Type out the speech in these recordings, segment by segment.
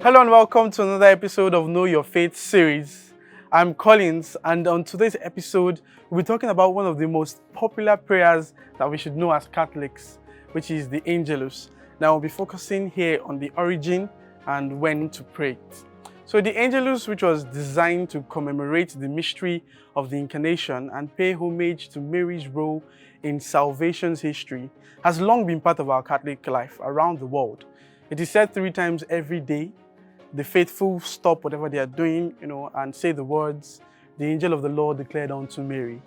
Hello and welcome to another episode of Know Your Faith series. I'm Collins, and on today's episode, we'll be talking about one of the most popular prayers that we should know as Catholics, which is the Angelus. Now, we'll be focusing here on the origin and when to pray it. So the Angelus, which was designed to commemorate the mystery of the Incarnation and pay homage to Mary's role in salvation's history, has long been part of our Catholic life around the world. It is said 3 times every day. The faithful stop whatever they are doing, and say the words, "The angel of the Lord declared unto Mary,"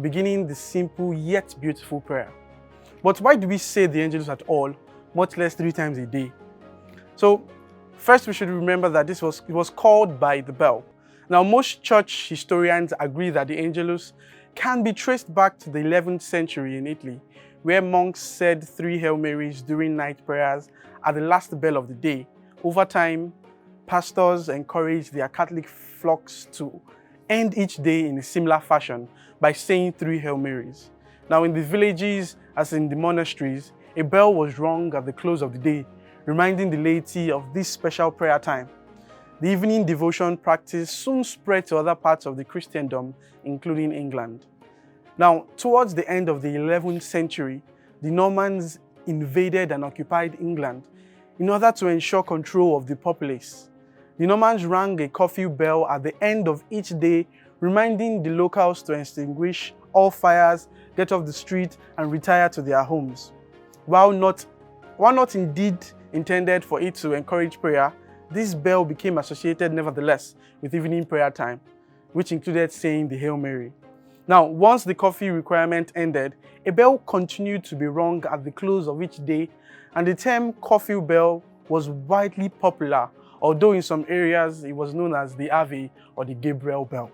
beginning the simple yet beautiful prayer. But why do we say the Angelus at all, much less 3 times a day? So, first we should remember that it was called by the bell. Now, most church historians agree that the Angelus can be traced back to the 11th century in Italy, where monks said 3 Hail Marys during night prayers at the last bell of the day. Over time, pastors encouraged their Catholic flocks to end each day in a similar fashion by saying 3 Hail Marys. Now, in the villages, as in the monasteries, a bell was rung at the close of the day, reminding the laity of this special prayer time. The evening devotion practice soon spread to other parts of the Christendom, including England. Now, towards the end of the 11th century, the Normans invaded and occupied England in order to ensure control of the populace. The Normans rang a curfew bell at the end of each day, reminding the locals to extinguish all fires, get off the street, and retire to their homes. While not indeed intended for it to encourage prayer, this bell became associated nevertheless with evening prayer time, which included saying the Hail Mary. Now, once the curfew requirement ended, a bell continued to be rung at the close of each day, and the term curfew bell was widely popular, although in some areas it was known as the Ave or the Gabriel bell.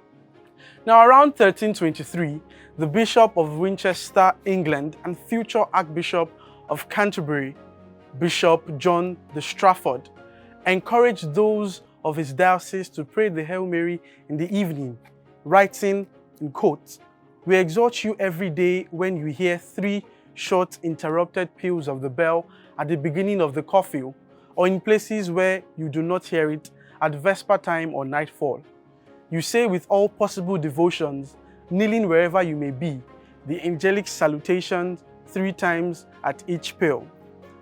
Now, around 1323, the Bishop of Winchester, England, and future Archbishop of Canterbury, Bishop John de Strafford, encouraged those of his diocese to pray the Hail Mary in the evening, writing, in quotes, "We exhort you every day when you hear 3 short interrupted peals of the bell at the beginning of the curfew, or in places where you do not hear it at Vesper time or nightfall. You say with all possible devotions, kneeling wherever you may be, the angelic salutations 3 times at each peal,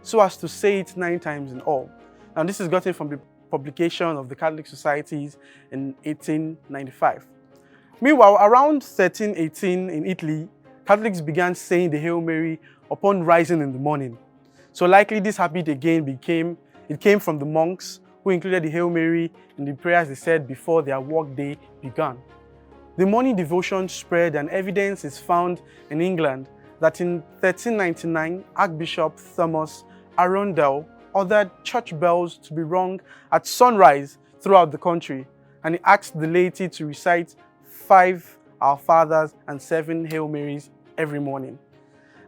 so as to say it 9 times in all." Now, this is gotten from the publication of the Catholic Societies in 1895. Meanwhile, around 1318 in Italy, Catholics began saying the Hail Mary upon rising in the morning. So likely this habit again came from the monks, who included the Hail Mary in the prayers they said before their work day began. The morning devotion spread, and evidence is found in England that in 1399, Archbishop Thomas Arundel ordered church bells to be rung at sunrise throughout the country, and he asked the laity to recite 5 Our Fathers and 7 Hail Marys every morning.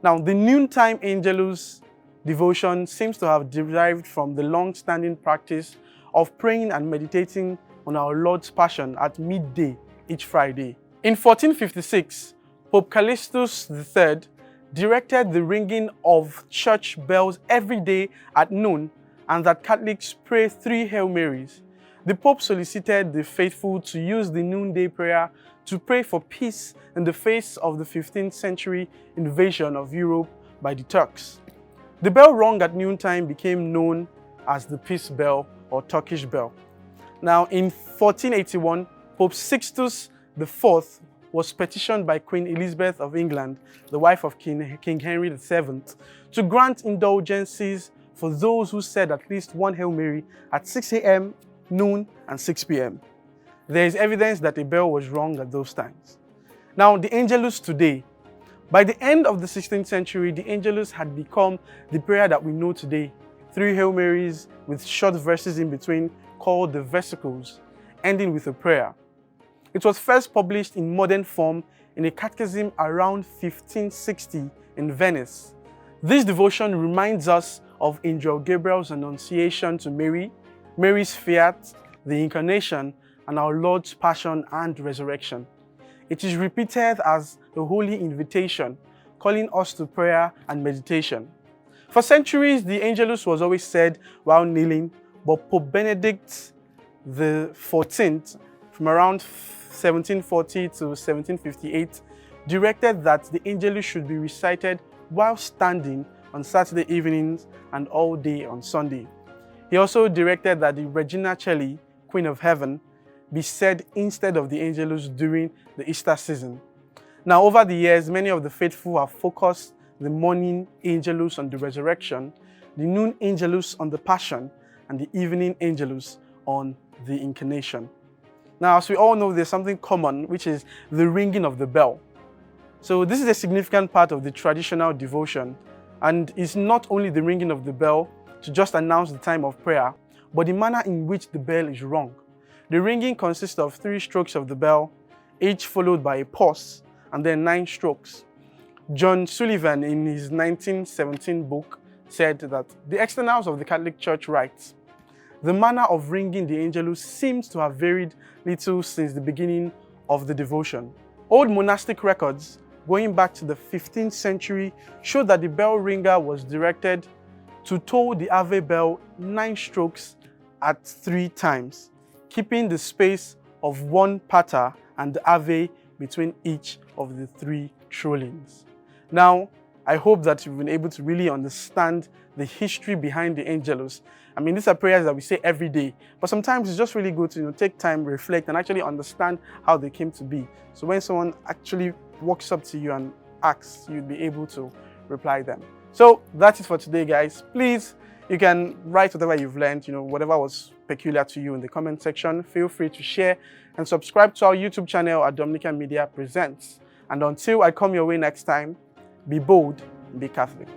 Now, the noontime Angelus devotion seems to have derived from the long-standing practice of praying and meditating on our Lord's Passion at midday each Friday. In 1456, Pope Callistus III directed the ringing of church bells every day at noon, and that Catholics pray 3 Hail Marys. The Pope solicited the faithful to use the noonday prayer to pray for peace in the face of the 15th century invasion of Europe by the Turks. The bell rung at noontime became known as the Peace Bell or Turkish Bell. Now, in 1481, Pope Sixtus IV was petitioned by Queen Elizabeth of England, the wife of King Henry VII, to grant indulgences for those who said at least 1 Hail Mary at 6 a.m., noon, and 6 p.m. There is evidence that a bell was rung at those times. Now, the Angelus today. By the end of the 16th century, the Angelus had become the prayer that we know today. 3 Hail Marys with short verses in between, called the versicles, ending with a prayer. It was first published in modern form in a catechism around 1560 in Venice. This devotion reminds us of Angel Gabriel's annunciation to Mary, Mary's fiat, the Incarnation, and our Lord's Passion and Resurrection. It is repeated as a holy invitation, calling us to prayer and meditation. For centuries, the Angelus was always said while kneeling, but Pope Benedict the 14th, from around 1740 to 1758, directed that the Angelus should be recited while standing on Saturday evenings and all day on Sunday. He also directed that the Regina Coeli, Queen of Heaven, be said instead of the Angelus during the Easter season. Now, over the years, many of the faithful have focused the morning Angelus on the resurrection, the noon Angelus on the Passion, and the evening Angelus on the Incarnation. Now, as we all know, there's something common, which is the ringing of the bell. So this is a significant part of the traditional devotion, and it's not only the ringing of the bell to just announce the time of prayer, but the manner in which the bell is rung. The ringing consists of 3 strokes of the bell, each followed by a pause, and then 9 strokes. John Sullivan, in his 1917 book, said that the externals of the Catholic Church writes, "The manner of ringing the Angelus seems to have varied little since the beginning of the devotion. Old monastic records, going back to the 15th century, show that the bell ringer was directed to toll the Ave bell 9 strokes at 3 times, keeping the space of 1 pater and the Ave between each of the 3 trollings." Now, I hope that you've been able to really understand the history behind the Angelus. I mean, these are prayers that we say every day, but sometimes it's just really good to take time, reflect, and actually understand how they came to be. So when someone actually walks up to you and asks, you'll be able to reply them. So that's it for today, guys. Please, you can write whatever you've learned, whatever was peculiar to you in the comment section. Feel free to share and subscribe to our YouTube channel at Dominican Media Presents. And until I come your way next time, be bold and be Catholic.